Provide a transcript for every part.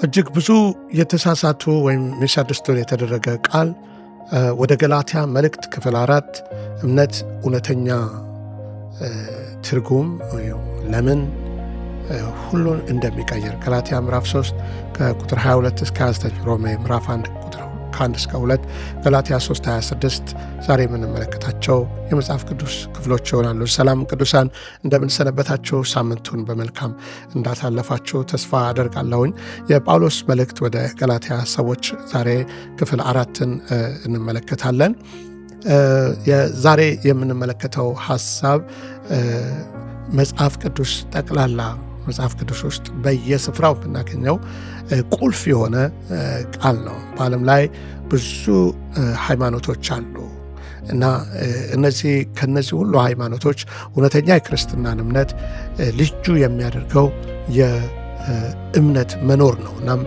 እጅግ ብዙ የተሳሳቱ ወይም ሚስአንደርስቱድ የተደረገ ቃል ወደ ገላትያ መልእክት ክፍል 4 እምነት እውነተኛ ትርጉም ለምን ሁሉን እንደሚቀየር ገላትያ ምዕራፍ 3 ከቁጥር 22 እስከ 29፣ ሮሜ ምዕራፍ 1 ቁጥር 1 እስከ 2፣ ገላትያ 3 26 ዛሬ የምንመለከታቸው የመጽሐፍ ቅዱስ ክፍሎች ይሆናሉ። ሰላም ቅዱሳን፣ እንደምንሰነበታችሁ፣ ሳምንቱን በመልካም እንዳሳለፋችሁ ተስፋ አደርጋለሁኝ። የጳውሎስ መልእክት ወደ ገላትያ ሰዎች ዛሬ ክፍል 4ን እንመለከታለን። ዛሬ የምንመለከተው ሐሳብ መጽሐፍ ቅዱስ ጠቅላላ መጽሐፍ ቅዱስ ውስጥ በየስፍራው የምናገኘው ቁልፍ የሆነ ቃል ነው። በዓለም ላይ ብዙ ሃይማኖቶች አሉ እና ከነዚህ ሁሉ ሃይማኖቶች እውነተኛ የክርስትናን እምነት ልዩ የሚያደርገው የእምነት መኖር ነው። እናም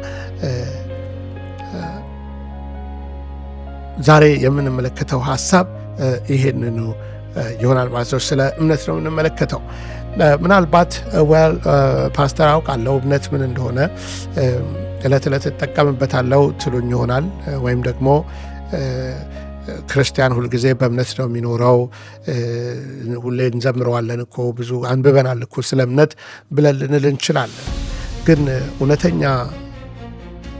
ዛሬ የምንመለከተው ሐሳብ ይሄንኑ ይሆናል ማለት ነው። ስለ እምነት ነው የምንመለከተው። ምናልባት ፓስተር አውቃለሁ እምነት ምን እንደሆነ ዕለት ዕለት እጠቀምበታለሁ ትሉኝ ይሆናል። ወይም ደግሞ ክርስቲያን ሁልጊዜ በእምነት ነው የሚኖረው፣ ሁሌ እንዘምረዋለን እኮ ብዙ አንብበናል እኮ ስለ እምነት ብለን ልንል እንችላለን። ግን እውነተኛ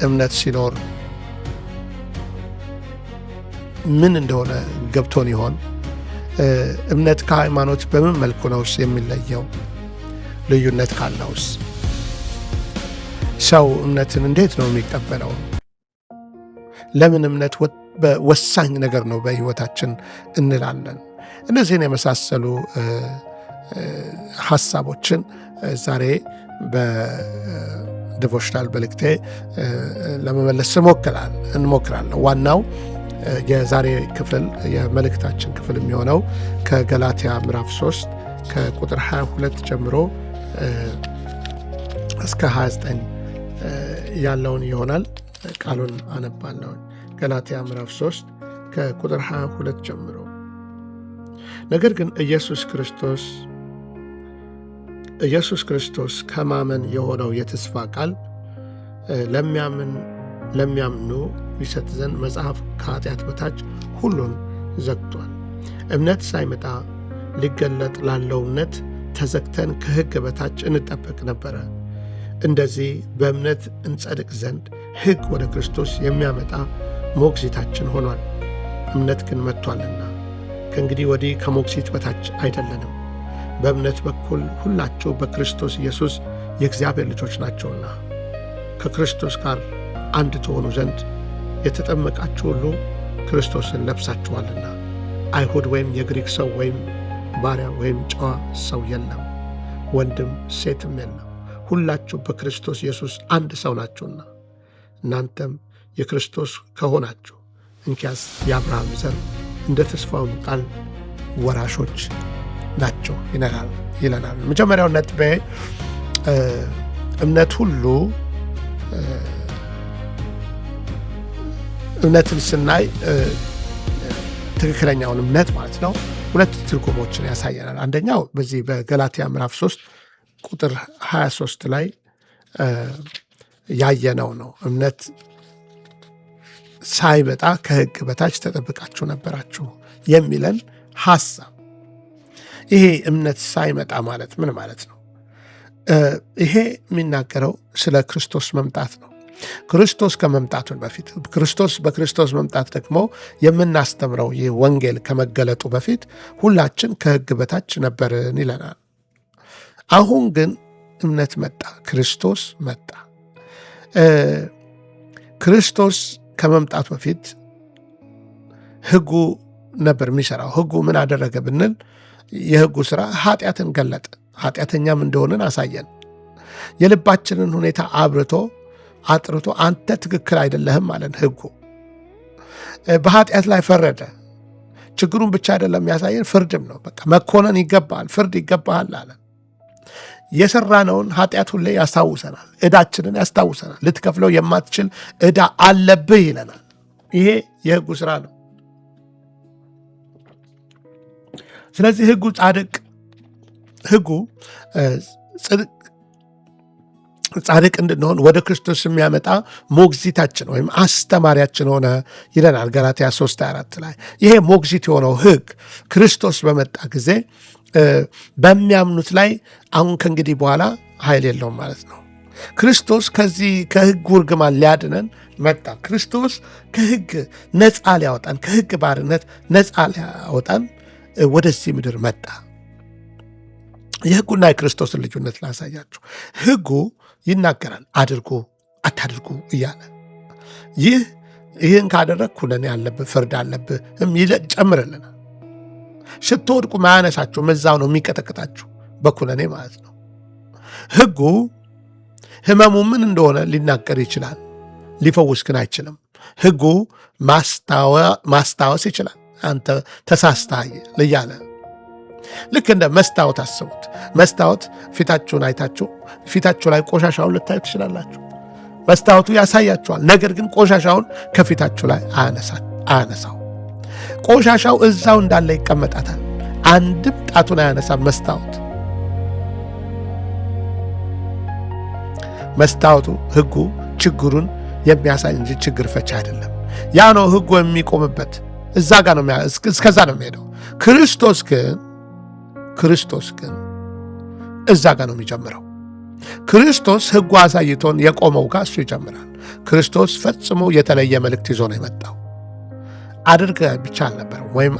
እምነት ሲኖር ምን እንደሆነ ገብቶን ይሆን? እምነት ከሃይማኖት በምን መልኩ ነውስ የሚለየው? ልዩነት ካለውስ ሰው እምነትን እንዴት ነው የሚቀበለው? ለምን እምነት ወሳኝ ነገር ነው በሕይወታችን እንላለን? እነዚህን የመሳሰሉ ሐሳቦችን ዛሬ በዲቮሽናል መልእክቴ ለመመለስ እንሞክራለሁ። ዋናው የዛሬ ክፍል የመልእክታችን ክፍል የሚሆነው ከገላትያ ምዕራፍ 3 ከቁጥር 22 ጀምሮ እስከ 29 ያለውን ይሆናል። ቃሉን አነባለሁ። ገላትያ ምዕራፍ 3 ከቁጥር 22 ጀምሮ። ነገር ግን ኢየሱስ ክርስቶስ ከማመን የሆነው የተስፋ ቃል ለሚያምኑ ይሰጥ ዘንድ መጽሐፍ ከኃጢአት በታች ሁሉን ዘግቷል። እምነት ሳይመጣ ሊገለጥ ላለው እምነት ተዘግተን ከሕግ በታች እንጠበቅ ነበረ። እንደዚህ በእምነት እንጸድቅ ዘንድ ሕግ ወደ ክርስቶስ የሚያመጣ ሞግዚታችን ሆኗል። እምነት ግን መጥቷልና ከእንግዲህ ወዲህ ከሞግዚት በታች አይደለንም። በእምነት በኩል ሁላችሁ በክርስቶስ ኢየሱስ የእግዚአብሔር ልጆች ናቸውና ከክርስቶስ ጋር አንድ ትሆኑ ዘንድ የተጠመቃችሁ ሁሉ ክርስቶስን ለብሳችኋልና። አይሁድ ወይም የግሪክ ሰው ወይም ባሪያ ወይም ጨዋ ሰው የለም፣ ወንድም ሴትም የለም፣ ሁላችሁ በክርስቶስ ኢየሱስ አንድ ሰው ናችሁና። እናንተም የክርስቶስ ከሆናችሁ እንኪያስ የአብርሃም ዘር እንደ ተስፋውም ቃል ወራሾች ናቸው ይለናል። መጀመሪያው ነጥቤ እምነት ሁሉ እምነትን ስናይ ትክክለኛውን እምነት ማለት ነው ሁለት ትርጉሞችን ያሳየናል። አንደኛው በዚህ በገላትያ ምዕራፍ 3 ቁጥር 23 ላይ ያየነው ነው። እምነት ሳይመጣ ከሕግ በታች ተጠብቃችሁ ነበራችሁ የሚለን ሐሳብ። ይሄ እምነት ሳይመጣ ማለት ምን ማለት ነው? ይሄ የሚናገረው ስለ ክርስቶስ መምጣት ነው። ክርስቶስ ከመምጣቱን በፊት በክርስቶስ መምጣት ደግሞ የምናስተምረው ይህ ወንጌል ከመገለጡ በፊት ሁላችን ከሕግ በታች ነበርን ይለናል። አሁን ግን እምነት መጣ፣ ክርስቶስ መጣ። ክርስቶስ ከመምጣቱ በፊት ሕጉ ነበር የሚሰራው። ሕጉ ምን አደረገ ብንል የሕጉ ሥራ ኃጢአትን ገለጠ፣ ኃጢአተኛም እንደሆንን አሳየን። የልባችንን ሁኔታ አጥርቶ አንተ ትክክል አይደለህም አለን። ሕጉ በኃጢአት ላይ ፈረደ። ችግሩን ብቻ አይደለም ያሳየን፣ ፍርድም ነው። በቃ መኮነን ይገባል፣ ፍርድ ይገባሃል አለን። የሰራነውን ኃጢአት ሁሌ ያስታውሰናል፣ ዕዳችንን ያስታውሰናል። ልትከፍለው የማትችል ዕዳ አለብህ ይለናል። ይሄ የሕጉ ሥራ ነው። ስለዚህ ሕጉ ጻድቅ እንድንሆን ወደ ክርስቶስ የሚያመጣ ሞግዚታችን ወይም አስተማሪያችን ሆነ ይለናል ገላትያ 3:24 ላይ። ይሄ ሞግዚት የሆነው ሕግ ክርስቶስ በመጣ ጊዜ በሚያምኑት ላይ አሁን ከእንግዲህ በኋላ ኃይል የለውም ማለት ነው። ክርስቶስ ከዚህ ከሕግ እርግማን ሊያድነን መጣ። ክርስቶስ ከሕግ ነፃ ሊያወጣን፣ ከሕግ ባርነት ነፃ ሊያወጣን ወደዚህ ምድር መጣ። የሕጉና የክርስቶስን ልዩነት ላሳያችሁ። ሕጉ ይናገራል አድርጉ አታድርጉ እያለ ይህን ካደረግ ኩነኔ አለብህ፣ ፍርድ አለብህ ጨምርልናል። ስትወድቁ ማያነሳችሁ መዛው ነው የሚቀጠቅጣችሁ በኩነኔ ማለት ነው። ሕጉ ህመሙ ምን እንደሆነ ሊናገር ይችላል፣ ሊፈውስ ግን አይችልም። ሕጉ ማስታወስ ይችላል። አንተ ተሳስተሃል እያለ ልክ እንደ መስታወት አስቡት። መስታወት ፊታችሁን አይታችሁ ፊታችሁ ላይ ቆሻሻውን ልታዩ ትችላላችሁ። መስታወቱ ያሳያችኋል፣ ነገር ግን ቆሻሻውን ከፊታችሁ ላይ አያነሳው። ቆሻሻው እዛው እንዳለ ይቀመጣታል። አንድም ጣቱን አያነሳም መስታወቱ ሕጉ ችግሩን የሚያሳይ እንጂ ችግር ፈቻ አይደለም። ያ ነው ሕጉ የሚቆምበት፣ እዛ ጋር ነው እስከዛ ነው የሚሄደው። ክርስቶስ ግን እዛ ጋር ነው የሚጀምረው። ክርስቶስ ሕጉ አሳይቶን የቆመው ጋር እሱ ይጀምራል። ክርስቶስ ፈጽሞ የተለየ መልእክት ይዞ ነው የመጣው። አድርግ ብቻ አልነበረም፣ ወይም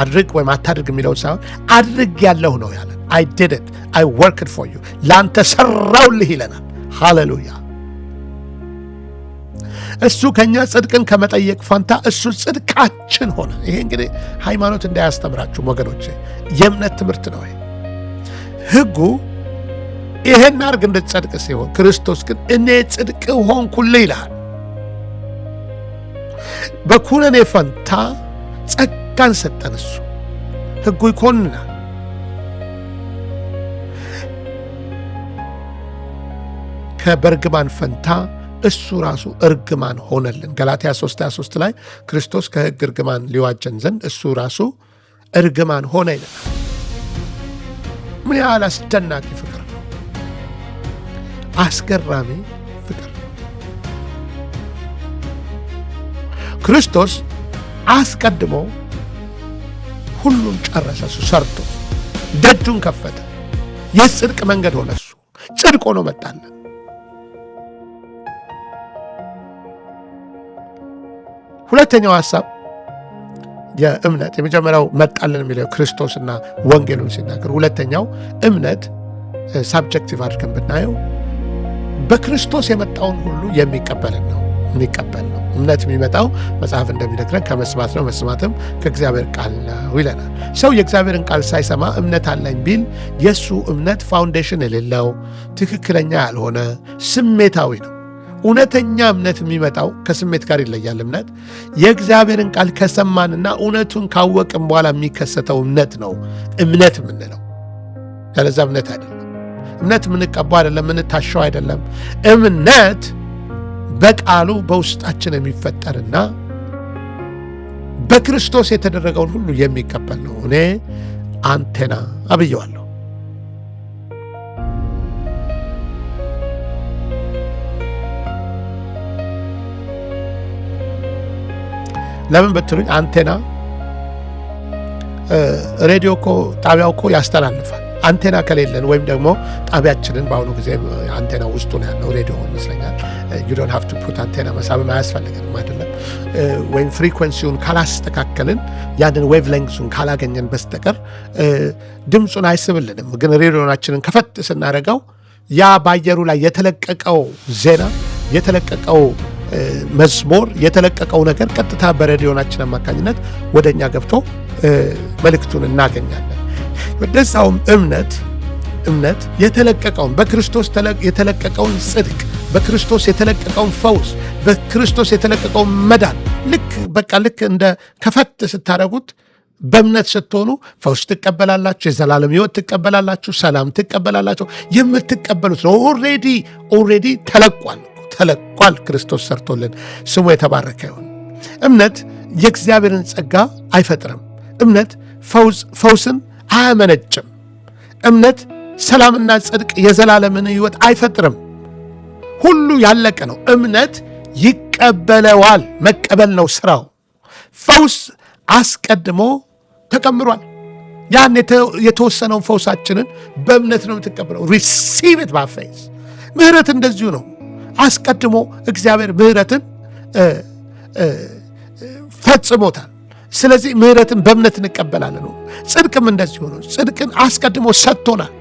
አድርግ ወይም አታድርግ የሚለው ሳይሆን አድርግ ያለሁ ነው ያለን። I did it, I worked for you፣ ለአንተ ሰራውልህ ይለናል። ሃሌሉያ። እሱ ከኛ ጽድቅን ከመጠየቅ ፋንታ እሱ ጽድቃችን ሆነ። ይሄ እንግዲህ ሃይማኖት እንዳያስተምራችሁ ወገኖቼ፣ የእምነት ትምህርት ነው። ሕጉ ይሄን አድርግ እንድትጸድቅ ሲሆን፣ ክርስቶስ ግን እኔ ጽድቅ ሆንኩልህ ይልሃል። በኩነኔ ፈንታ ጸጋን ሰጠን። እሱ ሕጉ ይኮንናል። ከበርግማን ፈንታ እሱ ራሱ እርግማን ሆነልን። ገላትያ 3:23 ላይ ክርስቶስ ከሕግ እርግማን ሊዋጀን ዘንድ እሱ ራሱ እርግማን ሆነ ይለናል። ምን ያህል አስደናቂ ፍቅር ነው! አስገራሚ ፍቅር ነው። ክርስቶስ አስቀድሞ ሁሉን ጨረሰ። እሱ ሰርቶ ደጁን ከፈተ። የጽድቅ መንገድ ሆነ። እሱ ጽድቅ ሆኖ መጣለን። ሁለተኛው ሐሳብ የእምነት የመጀመሪያው መጣልን የሚለው ክርስቶስና ወንጌሉን ሲናገር፣ ሁለተኛው እምነት ሳብጀክቲቭ አድርገን ብናየው በክርስቶስ የመጣውን ሁሉ የሚቀበል ነው። እምነት የሚመጣው መጽሐፍ እንደሚነግረን ከመስማት ነው፣ መስማትም ከእግዚአብሔር ቃል ነው ይለናል። ሰው የእግዚአብሔርን ቃል ሳይሰማ እምነት አለኝ ቢል የእሱ እምነት ፋውንዴሽን የሌለው ትክክለኛ ያልሆነ ስሜታዊ ነው። እውነተኛ እምነት የሚመጣው ከስሜት ጋር ይለያል። እምነት የእግዚአብሔርን ቃል ከሰማንና እውነቱን ካወቅን በኋላ የሚከሰተው እምነት ነው እምነት የምንለው። ያለዛ እምነት አይደለም። እምነት የምንቀባው አይደለም፣ የምንታሸው አይደለም። እምነት በቃሉ በውስጣችን የሚፈጠርና በክርስቶስ የተደረገውን ሁሉ የሚቀበል ነው። እኔ አንቴና አብየዋለሁ። ለምን ብትሉኝ፣ አንቴና ሬዲዮ እኮ ጣቢያው እኮ ያስተላልፋል። አንቴና ከሌለን ወይም ደግሞ ጣቢያችንን በአሁኑ ጊዜ አንቴና ውስጡ ነው ያለው ሬዲዮ ይመስለኛል። you don't have to put አንቴና መሳብም አያስፈልገንም አይደለም። ወይም ፍሪኩዌንሲውን ካላስተካከልን ያንን ዌቭ ሌንግዙን ካላገኘን በስተቀር ድምፁን አይስብልንም። ግን ሬዲዮናችንን ከፈት ስናደርገው ያ ባየሩ ላይ የተለቀቀው ዜና፣ የተለቀቀው መዝሙር፣ የተለቀቀው ነገር ቀጥታ በሬዲዮናችን አማካኝነት ወደኛ ገብቶ መልእክቱን እናገኛለን። ወደዛውም እምነት የተለቀቀውን በክርስቶስ የተለቀቀውን ጽድቅ፣ በክርስቶስ የተለቀቀውን ፈውስ፣ በክርስቶስ የተለቀቀውን መዳን ልክ እንደ ከፈት ስታደርጉት በእምነት ስትሆኑ ፈውስ ትቀበላላችሁ፣ የዘላለም ሕይወት ትቀበላላችሁ፣ ሰላም ትቀበላላችሁ። የምትቀበሉት ነው። ኦልሬዲ ተለቋል። ክርስቶስ ሰርቶልን ስሙ የተባረከ ይሁን። እምነት የእግዚአብሔርን ጸጋ አይፈጥርም። እምነት ፈውስን አያመነጭም። እምነት ሰላምና ጽድቅ የዘላለምን ሕይወት አይፈጥርም። ሁሉ ያለቀ ነው። እምነት ይቀበለዋል። መቀበል ነው ስራው። ፈውስ አስቀድሞ ተቀምሯል። ያን የተወሰነውን ፈውሳችንን በእምነት ነው የምትቀበለው። ሪሲቭ ኢት ባይ ፌዝ። ምህረት እንደዚሁ ነው። አስቀድሞ እግዚአብሔር ምህረትን ፈጽሞታል። ስለዚህ ምህረትን በእምነት እንቀበላለን። ጽድቅም እንደዚሁ ነው። ጽድቅን አስቀድሞ ሰጥቶናል።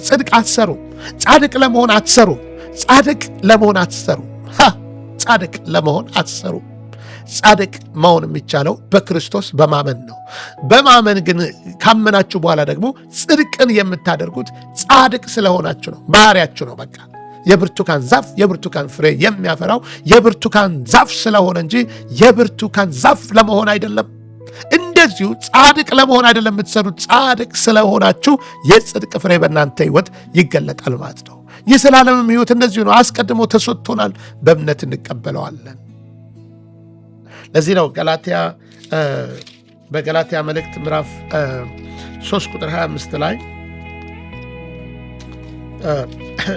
ጽድቅ አትሰሩም። ጻድቅ ለመሆን አትሰሩም። ጻድቅ ለመሆን አትሰሩም። ጻድቅ መሆን የሚቻለው በክርስቶስ በማመን ነው። በማመን ግን ካመናችሁ በኋላ ደግሞ ጽድቅን የምታደርጉት ጻድቅ ስለሆናችሁ ነው። ባህሪያችሁ ነው። በቃ የብርቱካን ዛፍ የብርቱካን ፍሬ የሚያፈራው የብርቱካን ዛፍ ስለሆነ እንጂ የብርቱካን ዛፍ ለመሆን አይደለም። እንደዚሁ ጻድቅ ለመሆን አይደለም የምትሰሩት፣ ጻድቅ ስለሆናችሁ የጽድቅ ፍሬ በእናንተ ሕይወት ይገለጣል ማለት ነው። የዘላለምም ሕይወት እንደዚሁ ነው። አስቀድሞ ተሰጥቶናል፣ በእምነት እንቀበለዋለን። ለዚህ ነው በገላትያ መልእክት ምዕራፍ 3 ቁጥር 25 ላይ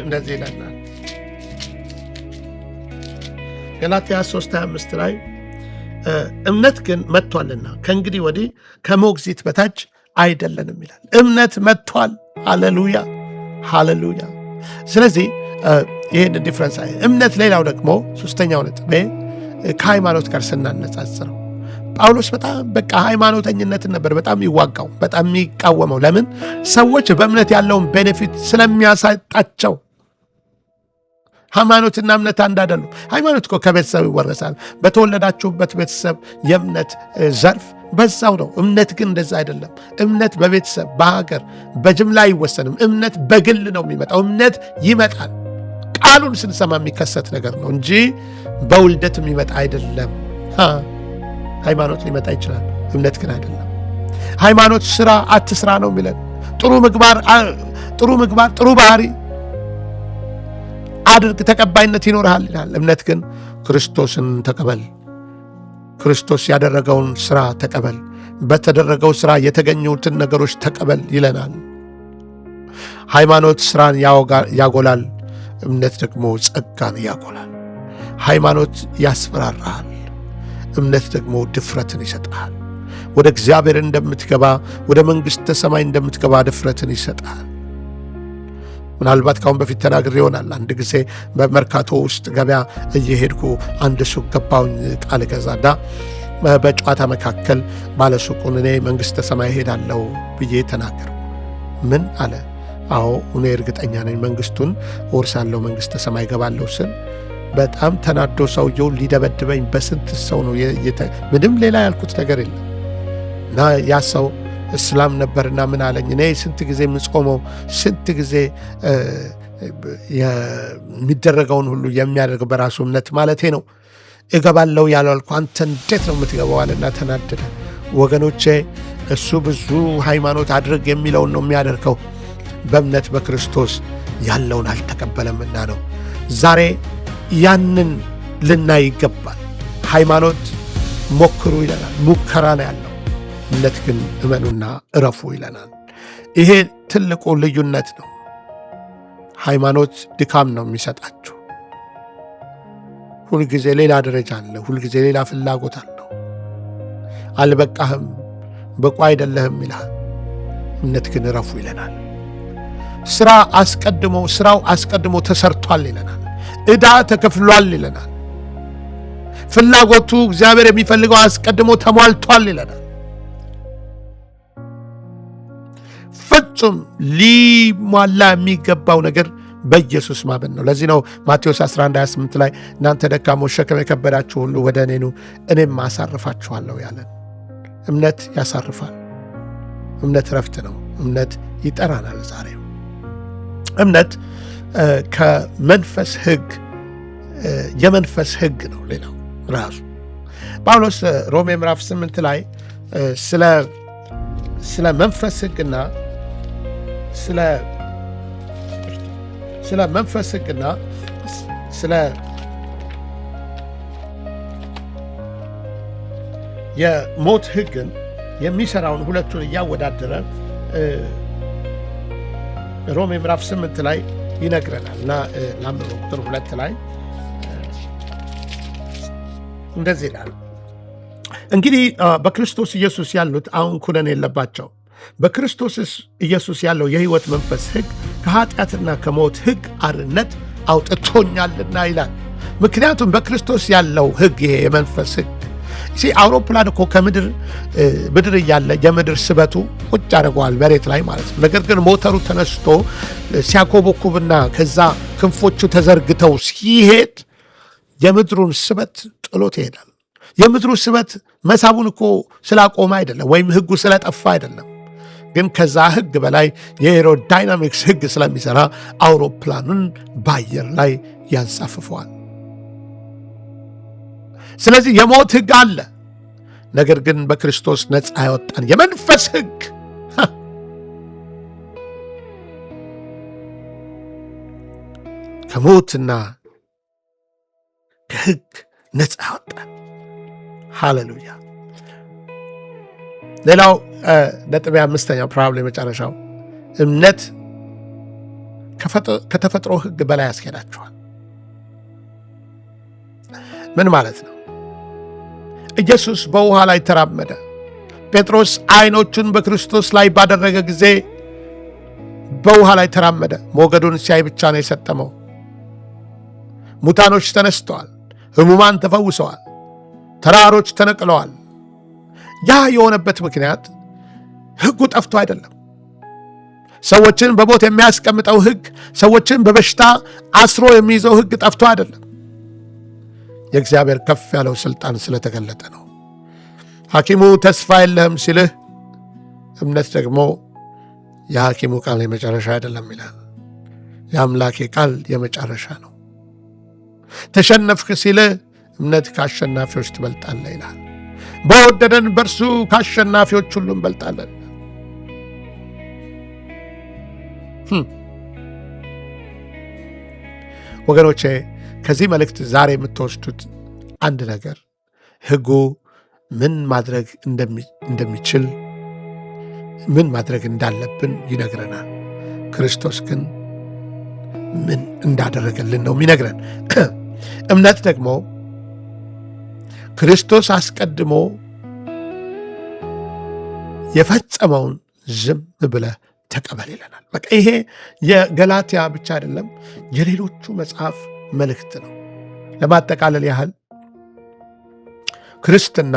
እንደዚህ ይላል። ገላትያ 3:25 ላይ እምነት ግን መጥቷልና ከእንግዲህ ወዲህ ከሞግዚት በታች አይደለንም ይላል። እምነት መጥቷል። ሃሌሉያ። ስለዚህ ይህን ዲፍረንስ እምነት። ሌላው ደግሞ ሶስተኛው ነጥቤ ከሃይማኖት ጋር ስናነጻጽረው ጳውሎስ በቃ ሃይማኖተኝነትን ነበር በጣም ይዋጋው፣ በጣም የሚቃወመው። ለምን? ሰዎች በእምነት ያለውን ቤኔፊት ስለሚያሳጣቸው። ሃይማኖትና እምነት አንድ አይደሉም። ሃይማኖት እኮ ከቤተሰብ ይወረሳል። በተወለዳችሁበት ቤተሰብ የእምነት ዘርፍ በዛው ነው። እምነት ግን እንደዛ አይደለም። እምነት በቤተሰብ በሀገር በጅምላ አይወሰንም። እምነት በግል ነው የሚመጣው። እምነት ይመጣል። ቃሉን ስንሰማ የሚከሰት ነገር ነው እንጂ በውልደት የሚመጣ አይደለም። ሃይማኖት ሊመጣ ይችላል፣ እምነት ግን አይደለም። ሃይማኖት ስራ አትስራ ነው የሚለን። ጥሩ ምግባር፣ ጥሩ ባህሪ አድርግ ተቀባይነት ይኖርሃል ይላል። እምነት ግን ክርስቶስን ተቀበል፣ ክርስቶስ ያደረገውን ስራ ተቀበል፣ በተደረገው ስራ የተገኙትን ነገሮች ተቀበል ይለናል። ሃይማኖት ስራን ያጎላል፣ እምነት ደግሞ ጸጋን ያጎላል። ሃይማኖት ያስፈራራሃል፣ እምነት ደግሞ ድፍረትን ይሰጣል። ወደ እግዚአብሔር እንደምትገባ ወደ መንግሥተ ሰማይ እንደምትገባ ድፍረትን ይሰጣል። ምናልባት ካሁን በፊት ተናግሬ ይሆናል። አንድ ጊዜ በመርካቶ ውስጥ ገበያ እየሄድኩ አንድ ሱቅ ገባሁኝ ቃል ገዛና በጨዋታ መካከል ባለሱቁን እኔ መንግሥተ ሰማይ ሄዳለሁ ብዬ ተናገርኩ። ምን አለ? አዎ እኔ እርግጠኛ ነኝ መንግሥቱን እወርሳለሁ፣ መንግሥተ ሰማይ ገባለሁ ስል በጣም ተናዶ ሰውየው ሊደበድበኝ በስንት ሰው ነው ምንም ሌላ ያልኩት ነገር የለም። እና ያ ሰው እስላም ነበርና ምን አለኝ? እኔ ስንት ጊዜ የምጾመው ስንት ጊዜ የሚደረገውን ሁሉ የሚያደርግ በራሱ እምነት ማለቴ ነው እገባለሁ ያላልኩ አንተ እንዴት ነው የምትገባው አለና ተናደደ። ወገኖቼ እሱ ብዙ ሃይማኖት አድርግ የሚለውን ነው የሚያደርገው፣ በእምነት በክርስቶስ ያለውን አልተቀበለምና ነው። ዛሬ ያንን ልናይ ይገባል። ሃይማኖት ሞክሩ ይለናል፣ ሙከራ ነው ያለው። እምነት ግን እመኑና እረፉ ይለናል። ይሄ ትልቁ ልዩነት ነው። ሃይማኖት ድካም ነው የሚሰጣችሁ። ሁልጊዜ ሌላ ደረጃ አለ፣ ሁልጊዜ ሌላ ፍላጎት አለው። አልበቃህም፣ በቁ አይደለህም ይልሃል። እምነት ግን እረፉ ይለናል። ስራው አስቀድሞ ተሰርቷል ይለናል። ዕዳ ተከፍሏል ይለናል። ፍላጎቱ እግዚአብሔር የሚፈልገው አስቀድሞ ተሟልቷል ይለናል። ፍጹም ሊሟላ የሚገባው ነገር በኢየሱስ ማመን ነው። ለዚህ ነው ማቴዎስ 11:28 ላይ እናንተ ደካሞች ሸክም የከበዳችሁ ሁሉ ወደ እኔ ኑ እኔም አሳርፋችኋለሁ ያለን። እምነት ያሳርፋል። እምነት ረፍት ነው። እምነት ይጠራናል። ዛሬ እምነት ከመንፈስ ሕግ የመንፈስ ሕግ ነው። ሌላው ራሱ ጳውሎስ ሮሜ ምዕራፍ 8 ላይ ስለ መንፈስ ሕግና ስለ መንፈስ ሕግና ስለ የሞት ሕግን የሚሰራውን ሁለቱን እያወዳደረ ሮሜ ምዕራፍ 8 ላይ ይነግረናል እና ላንብበው። ቁጥር 2 ላይ እንደዚህ ይላል፣ እንግዲህ በክርስቶስ ኢየሱስ ያሉት አሁን ኩነኔ የለባቸው። በክርስቶስ ኢየሱስ ያለው የሕይወት መንፈስ ሕግ ከኃጢአትና ከሞት ሕግ አርነት አውጥቶኛልና ይላል። ምክንያቱም በክርስቶስ ያለው ሕግ ይሄ የመንፈስ ሕግ አውሮፕላን እኮ ምድር እያለ የምድር ስበቱ ቁጭ አድርገዋል መሬት ላይ ማለት ነው። ነገር ግን ሞተሩ ተነስቶ ሲያኮበኩብና ከዛ ክንፎቹ ተዘርግተው ሲሄድ የምድሩን ስበት ጥሎት ይሄዳል። የምድሩ ስበት መሳቡን እኮ ስላቆመ አይደለም፣ ወይም ሕጉ ስለጠፋ አይደለም። ግን ከዛ ሕግ በላይ የኤሮዳይናሚክስ ሕግ ስለሚሰራ አውሮፕላኑን በአየር ላይ ያንሳፍፈዋል። ስለዚህ የሞት ሕግ አለ። ነገር ግን በክርስቶስ ነፃ ያወጣን የመንፈስ ሕግ ከሞትና ከሕግ ነፃ ያወጣን። ሃሌሉያ። ሌላው ነጥብ 5ኛው ፕሮብሌም የመጨረሻው እምነት ከተፈጥሮ ሕግ በላይ ያስኬዳችኋል። ምን ማለት ነው? ኢየሱስ በውሃ ላይ ተራመደ። ጴጥሮስ አይኖቹን በክርስቶስ ላይ ባደረገ ጊዜ በውሃ ላይ ተራመደ። ሞገዱን ሲያይ ብቻ ነው የሰጠመው። ሙታኖች ተነስተዋል፣ ሕሙማን ተፈውሰዋል፣ ተራሮች ተነቅለዋል። ያ የሆነበት ምክንያት ሕጉ ጠፍቶ አይደለም። ሰዎችን በሞት የሚያስቀምጠው ሕግ፣ ሰዎችን በበሽታ አስሮ የሚይዘው ሕግ ጠፍቶ አይደለም። የእግዚአብሔር ከፍ ያለው ስልጣን ስለተገለጠ ነው። ሐኪሙ ተስፋ የለህም ሲልህ፣ እምነት ደግሞ የሐኪሙ ቃል የመጨረሻ አይደለም ይላል። የአምላኬ ቃል የመጨረሻ ነው። ተሸነፍክ ሲልህ፣ እምነት ከአሸናፊዎች ትበልጣለህ ይላል። በወደደን በእርሱ ከአሸናፊዎች ሁሉ እንበልጣለን። ወገኖቼ ከዚህ መልእክት ዛሬ የምትወስዱት አንድ ነገር ሕጉ ምን ማድረግ እንደሚችል ምን ማድረግ እንዳለብን ይነግረናል። ክርስቶስ ግን ምን እንዳደረገልን ነው የሚነግረን። እምነት ደግሞ ክርስቶስ አስቀድሞ የፈጸመውን ዝም ብለህ ተቀበል ይለናል። በቃ ይሄ የገላትያ ብቻ አይደለም፣ የሌሎቹ መጽሐፍ መልእክት ነው። ለማጠቃለል ያህል ክርስትና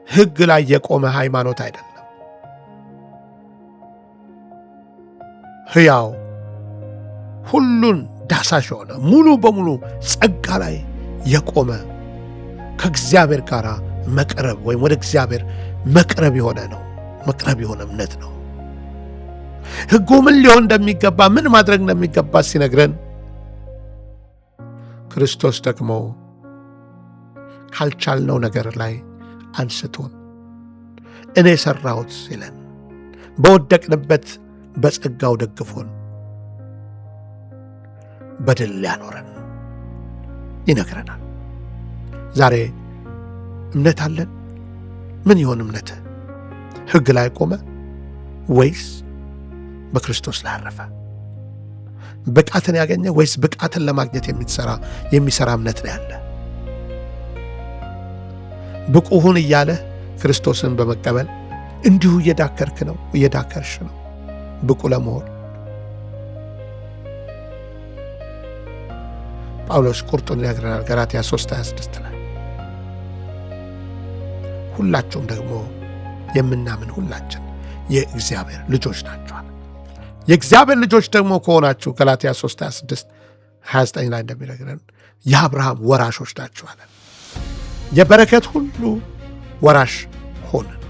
ሕግ ላይ የቆመ ሃይማኖት አይደለም። ሕያው ሁሉን ዳሳሽ የሆነ ሙሉ በሙሉ ጸጋ ላይ የቆመ ከእግዚአብሔር ጋር መቅረብ ወይም ወደ እግዚአብሔር መቅረብ የሆነ ነው። መቅረብ የሆነ እምነት ነው። ሕጉ ምን ሊሆን እንደሚገባ ምን ማድረግ እንደሚገባ ሲነግረን፣ ክርስቶስ ደግሞ ካልቻልነው ነገር ላይ አንስቶን እኔ ሠራሁት ሲለን፣ በወደቅንበት በጸጋው ደግፎን በድል ሊያኖረን ይነግረናል። ዛሬ እምነት አለን? ምን ይሆን እምነት? ሕግ ላይ ቆመ ወይስ በክርስቶስ ላይ አረፈ? ብቃትን ያገኘ ወይስ ብቃትን ለማግኘት የሚሰራ እምነት ነው ያለ? ብቁ ሁን እያለ ክርስቶስን በመቀበል እንዲሁ እየዳከርክ ነው፣ እየዳከርሽ ነው ብቁ ለመሆን። ጳውሎስ ቁርጡን ይነግረናል ገላትያ 3:26 ላይ ሁላችሁም ደግሞ የምናምን ሁላችን የእግዚአብሔር ልጆች ናቸዋል። የእግዚአብሔር ልጆች ደግሞ ከሆናችሁ ገላትያ 3:26-29 ላይ እንደሚነግረን የአብርሃም ወራሾች ናቸዋለን። የበረከት ሁሉ ወራሽ ሆንን።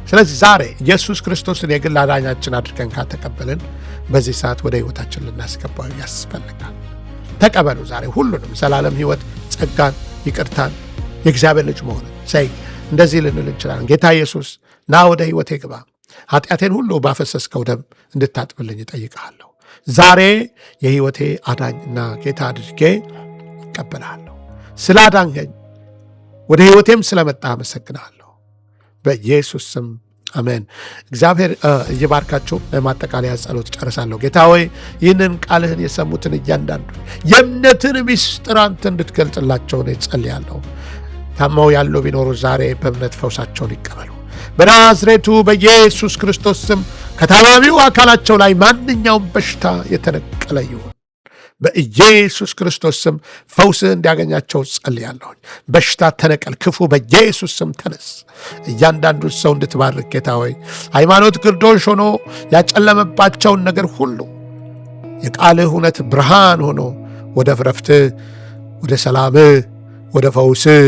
ስለዚህ ዛሬ ኢየሱስ ክርስቶስን የግል አዳኛችን አድርገን ካተቀበልን በዚህ ሰዓት ወደ ሕይወታችን ልናስገባው ያስፈልጋል። ተቀበሉ ዛሬ ሁሉንም ዘላለም ሕይወት፣ ጸጋን፣ ይቅርታን፣ የእግዚአብሔር ልጅ መሆንን ሳይ እንደዚህ ልንል እንችላለን። ጌታ ኢየሱስ ና ወደ ሕይወቴ ግባ፣ ኃጢአቴን ሁሉ ባፈሰስከው ደም እንድታጥብልኝ እጠይቅሃለሁ። ዛሬ የሕይወቴ አዳኝና ጌታ አድርጌ እቀበልሃለሁ። ስላዳንኸኝ ወደ ሕይወቴም ስለመጣ አመሰግንሃለሁ። በኢየሱስ ስም አሜን። እግዚአብሔር ይባርካችሁ። ማጠቃለያ ጸሎት ጨርሳለሁ። ጌታ ሆይ ይህንን ቃልህን የሰሙትን እያንዳንዱ የእምነትን ምስጢር አንተ እንድትገልጽላቸው ነው ጸልያለሁ። ታመው ያሉ ቢኖሩ ዛሬ በእምነት ፈውሳቸውን ይቀበሉ በናዝሬቱ በኢየሱስ ክርስቶስ ስም። ከታማሚው አካላቸው ላይ ማንኛውም በሽታ የተነቀለ ይሁን በኢየሱስ ክርስቶስ ስም። ፈውስ እንዲያገኛቸው ጸልያለሁ። በሽታ ተነቀል፣ ክፉ በኢየሱስ ስም ተነስ። እያንዳንዱ ሰው እንድትባርክ ጌታ ሆይ ሃይማኖት ግርዶሽ ሆኖ ያጨለመባቸውን ነገር ሁሉ የቃልህ እውነት ብርሃን ሆኖ ወደ ረፍትህ፣ ወደ ሰላምህ፣ ወደ ፈውስህ፣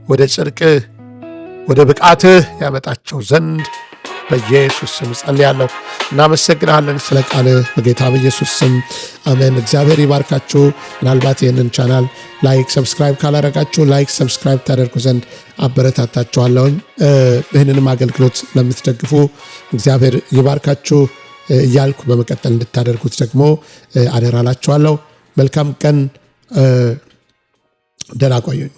ወደ ጽድቅህ፣ ወደ ብቃትህ ያመጣቸው ዘንድ በኢየሱስ ስም ጸልያለሁ። እናመሰግናለን ስለ ቃልህ በጌታ በኢየሱስ ስም አሜን። እግዚአብሔር ይባርካችሁ። ምናልባት ይህንን ቻናል ላይክ፣ ሰብስክራይብ ካላረጋችሁ ላይክ፣ ሰብስክራይብ ታደርጉ ዘንድ አበረታታችኋለሁኝ። ይህንንም አገልግሎት ለምትደግፉ እግዚአብሔር ይባርካችሁ እያልኩ በመቀጠል እንድታደርጉት ደግሞ አደራላችኋለሁ። መልካም ቀን። ደህና ቆዩኝ።